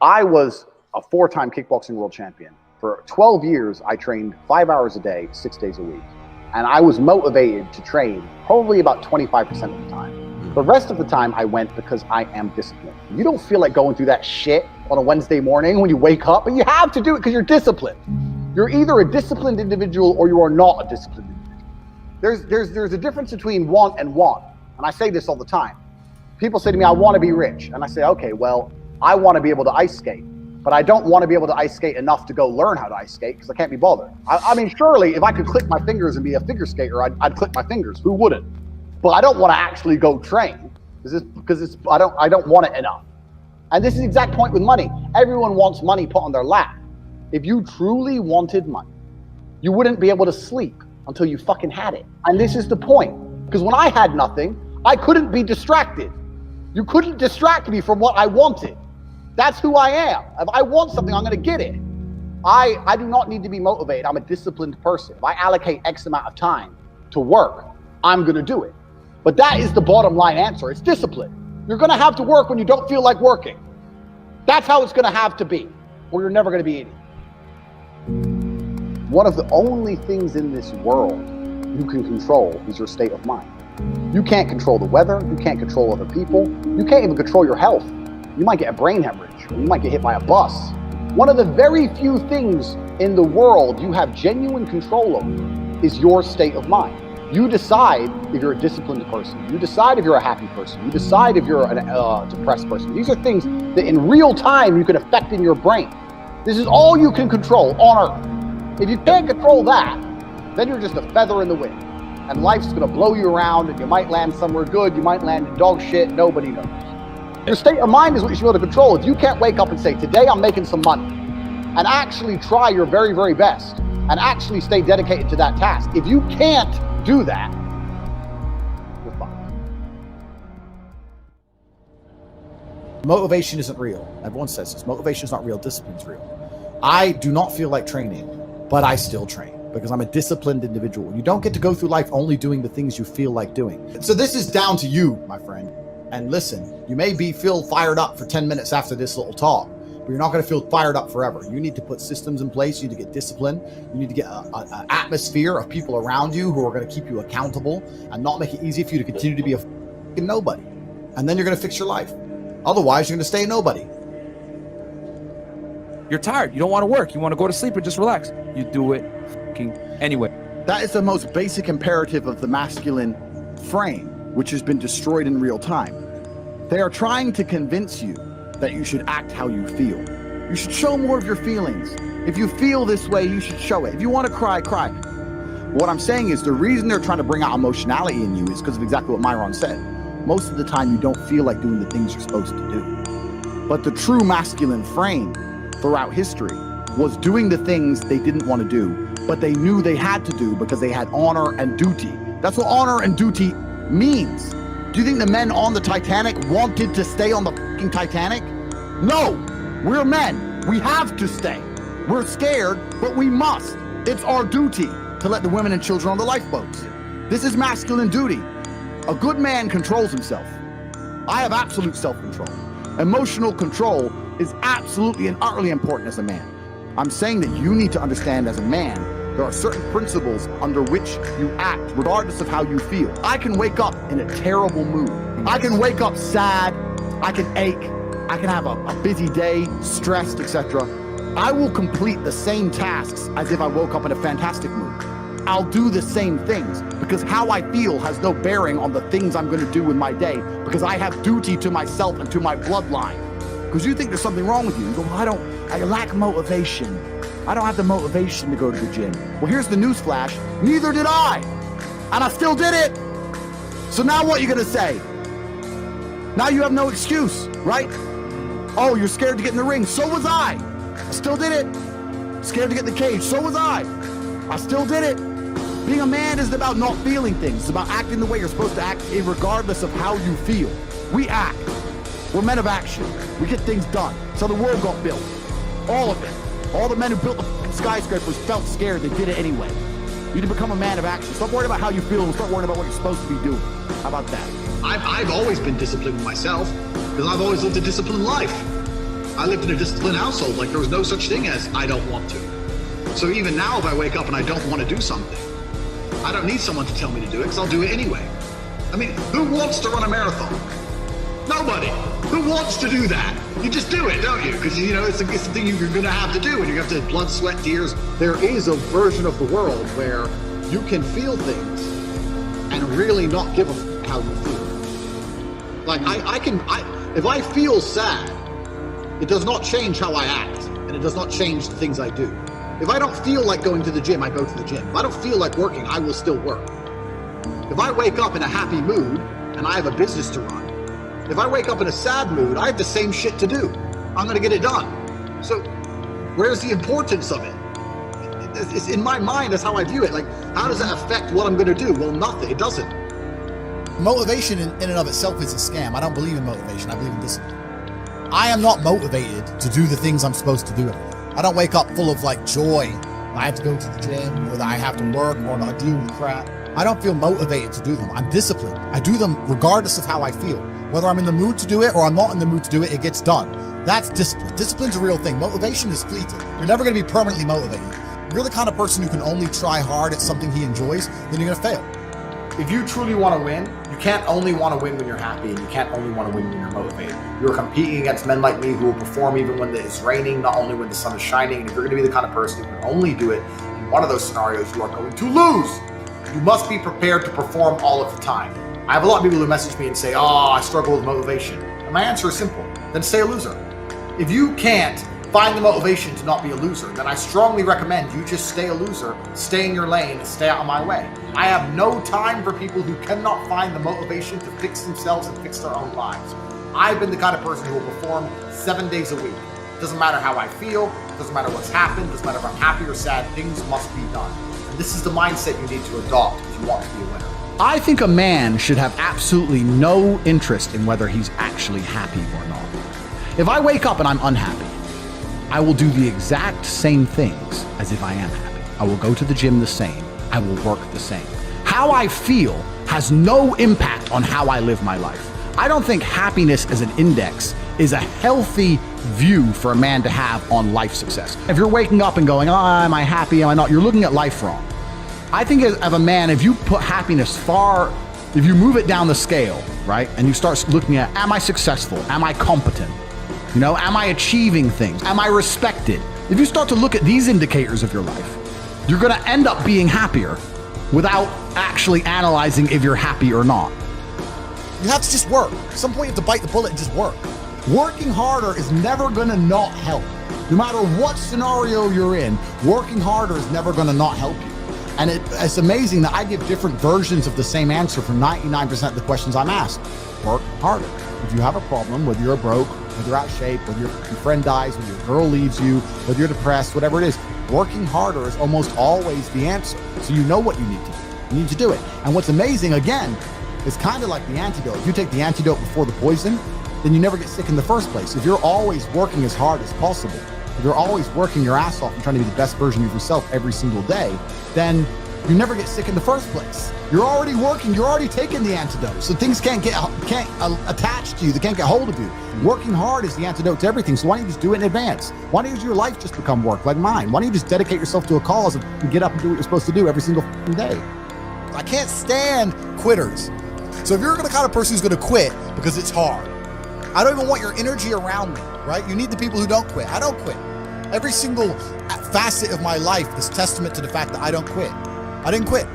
I was a 4-time kickboxing world champion. For 12 years, I trained 5 hours a day, 6 days a week. And I was motivated to train probably about 25% of the time. The rest of the time I went because I am disciplined. You don't feel like going through that shit on a Wednesday morning when you wake up, but you have to do it because you're disciplined. You're either a disciplined individual or you are not a disciplined individual. There's a difference between want and want. And I say this all the time. People say to me, I want to be rich. And I say, okay, well, I want to be able to ice skate, but I don't want to be able to ice skate enough to go learn how to ice skate because I can't be bothered. I mean, surely if I could click my fingers and be a figure skater, I'd click my fingers. Who wouldn't? But I don't want to actually go train because I don't want it enough. And this is the exact point with money. Everyone wants money put on their lap. If you truly wanted money, you wouldn't be able to sleep until you fucking had it. And this is the point. Because when I had nothing, I couldn't be distracted. You couldn't distract me from what I wanted. That's who I am. If I want something, I'm going to get it. I do not need to be motivated. I'm a disciplined person. If I allocate X amount of time to work, I'm going to do it. But that is the bottom line answer. It's discipline. You're going to have to work when you don't feel like working. That's how it's going to have to be, or you're never going to be eating. One of the only things in this world you can control is your state of mind. You can't control the weather. You can't control other people. You can't even control your health. You might get a brain hemorrhage, or you might get hit by a bus. One of the very few things in the world you have genuine control over is your state of mind. You decide if you're a disciplined person. You decide if you're a happy person. You decide if you're a depressed person. These are things that in real time you can affect in your brain. This is all you can control on Earth. If you can't control that, then you're just a feather in the wind. And life's gonna blow you around and you might land somewhere good, you might land in dog shit, nobody knows. Your state of mind is what you should be able to control. If you can't wake up and say, today I'm making some money, and actually try your very, very best, and actually stay dedicated to that task. If you can't do that, you're fucked. Motivation isn't real. Everyone says this. Motivation is not real. Discipline's real. I do not feel like training, but I still train because I'm a disciplined individual. You don't get to go through life only doing the things you feel like doing. So this is down to you, my friend. And listen, you may feel fired up for 10 minutes after this little talk, but you're not going to feel fired up forever. You need to put systems in place. You need to get discipline. You need to get an atmosphere of people around you who are going to keep you accountable and not make it easy for you to continue to be a fucking nobody. And then you're going to fix your life. Otherwise, you're going to stay a nobody. You're tired. You don't want to work. You want to go to sleep and just relax. You do it fucking anyway. That is the most basic imperative of the masculine frame, which has been destroyed in real time. They are trying to convince you that you should act how you feel. You should show more of your feelings. If you feel this way, you should show it. If you want to cry, cry. What I'm saying is the reason they're trying to bring out emotionality in you is because of exactly what Myron said. Most of the time, you don't feel like doing the things you're supposed to do. But the true masculine frame throughout history was doing the things they didn't want to do, but they knew they had to do because they had honor and duty. That's what honor and duty means. Do you think the men on the Titanic wanted to stay on the fucking Titanic? No, we're men. We have to stay. We're scared, but we must. It's our duty to let the women and children on the lifeboats. This is masculine duty. A good man controls himself. I have absolute self-control. Emotional control is absolutely and utterly important as a man. I'm saying that you need to understand as a man, there are certain principles under which you act, regardless of how you feel. I can wake up in a terrible mood. I can wake up sad. I can ache. I can have a busy day, stressed, etc. I will complete the same tasks as if I woke up in a fantastic mood. I'll do the same things because how I feel has no bearing on the things I'm going to do in my day because I have duty to myself and to my bloodline. Because you think there's something wrong with you. You go, well, I lack motivation. I don't have the motivation to go to the gym. Well, here's the news flash. Neither did I. And I still did it. So now what are you going to say? Now you have no excuse, right? Oh, you're scared to get in the ring. So was I. I still did it. Scared to get in the cage. So was I. I still did it. Being a man isn't about not feeling things. It's about acting the way you're supposed to act regardless of how you feel. We act. We're men of action. We get things done. So the world got built. All of it. All the men who built the skyscrapers felt scared. They did it anyway. You need to become a man of action. Stop worrying about how you feel and start worrying about what you're supposed to be doing. How about that? I've always been disciplined myself because I've always lived a disciplined life. I lived in a disciplined household. Like there was no such thing as I don't want to. So even now, if I wake up and I don't want to do something, I don't need someone to tell me to do it because I'll do it anyway. I mean, who wants to run a marathon? Nobody. Who wants to do that? You just do it, don't you? Because, you know, it's the thing you're going to have to do, and you have to blood, sweat, tears. There is a version of the world where you can feel things and really not give a f how you feel. Like, if I feel sad, it does not change how I act, and it does not change the things I do. If I don't feel like going to the gym, I go to the gym. If I don't feel like working, I will still work. If I wake up in a happy mood and I have a business to run, if I wake up in a sad mood, I have the same shit to do. I'm going to get it done. So where's the importance of it? It's in my mind, that's how I view it. Like, how does that affect what I'm going to do? Well, nothing. It doesn't. Motivation in and of itself is a scam. I don't believe in motivation. I believe in discipline. I am not motivated to do the things I'm supposed to do every day. I don't wake up full of like joy when I have to go to the gym, or that I have to work, or not deal with crap. I don't feel motivated to do them. I'm disciplined. I do them regardless of how I feel. Whether I'm in the mood to do it or I'm not in the mood to do it, it gets done. That's discipline. Discipline's a real thing. Motivation is fleeting. You're never going to be permanently motivated. If you're the kind of person who can only try hard at something he enjoys, then you're going to fail. If you truly want to win, you can't only want to win when you're happy, and you can't only want to win when you're motivated. You're competing against men like me who will perform even when it's raining, not only when the sun is shining. And if you're going to be the kind of person who can only do it in one of those scenarios, you are going to lose. You must be prepared to perform all of the time. I have a lot of people who message me and say, oh, I struggle with motivation. And my answer is simple. Then stay a loser. If you can't find the motivation to not be a loser, then I strongly recommend you just stay a loser, stay in your lane, and stay out of my way. I have no time for people who cannot find the motivation to fix themselves and fix their own lives. I've been the kind of person who will perform 7 days a week. Doesn't matter how I feel, doesn't matter what's happened, doesn't matter if I'm happy or sad, things must be done. And this is the mindset you need to adopt if you want to be a winner. I think a man should have absolutely no interest in whether he's actually happy or not. If I wake up and I'm unhappy, I will do the exact same things as if I am happy. I will go to the gym the same. I will work the same. How I feel has no impact on how I live my life. I don't think happiness as an index is a healthy view for a man to have on life success. If you're waking up and going, oh, am I happy, am I not? You're looking at life wrong. I think as a man, if you put happiness if you move it down the scale, right? And you start looking at, am I successful? Am I competent? You know, am I achieving things? Am I respected? If you start to look at these indicators of your life, you're going to end up being happier without actually analyzing if you're happy or not. You have to just work. At some point you have to bite the bullet and just work. Working harder is never going to not help. No matter what scenario you're in, working harder is never going to not help you. And it's amazing that I give different versions of the same answer for 99% of the questions I'm asked. Work harder. If you have a problem, whether you're broke, whether you're out of shape, whether your friend dies, whether your girl leaves you, whether you're depressed, whatever it is, working harder is almost always the answer. So you know what you need to do. You need to do it. And what's amazing, again, is kind of like the antidote. If you take the antidote before the poison, then you never get sick in the first place. If you're always working as hard as possible, if you're always working your ass off and trying to be the best version of yourself every single day, then you never get sick in the first place. You're already working, you're already taking the antidote. So things can't attach to you, they can't get hold of you. Working hard is the antidote to everything. So why don't you just do it in advance? Why don't your life just become work like mine? Why don't you just dedicate yourself to a cause and get up and do what you're supposed to do every single day? I can't stand quitters. So if you're the kind of person who's gonna quit because it's hard, I don't even want your energy around me, right? You need the people who don't quit. I don't quit. Every single facet of my life is testament to the fact that I don't quit. I didn't quit.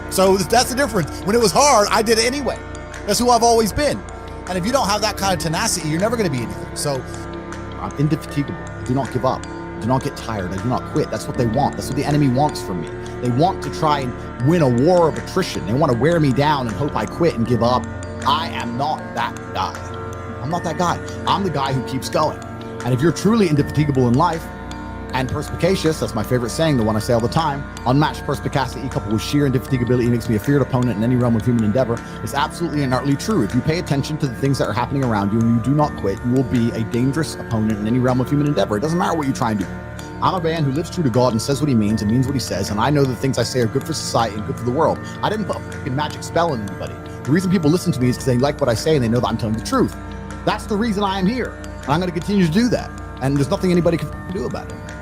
So that's the difference. When it was hard, I did it anyway. That's who I've always been. And if you don't have that kind of tenacity, you're never gonna be anything. So I'm indefatigable. I do not give up. I do not get tired. I do not quit. That's what they want. That's what the enemy wants from me. They want to try and win a war of attrition. They want to wear me down and hope I quit and give up. I am not that guy. I'm not that guy. I'm the guy who keeps going. And if you're truly indefatigable in life, and perspicacious, that's my favorite saying, the one I say all the time, unmatched perspicacity coupled with sheer indefatigability makes me a feared opponent in any realm of human endeavor, is absolutely and utterly true. If you pay attention to the things that are happening around you and you do not quit, you will be a dangerous opponent in any realm of human endeavor. It doesn't matter what you try and do. I'm a man who lives true to God and says what he means and means what he says, and I know the things I say are good for society and good for the world. I didn't put a fucking magic spell on anybody. The reason people listen to me is because they like what I say and they know that I'm telling the truth. That's the reason I am here, and I'm going to continue to do that. and there's nothing anybody can do about it.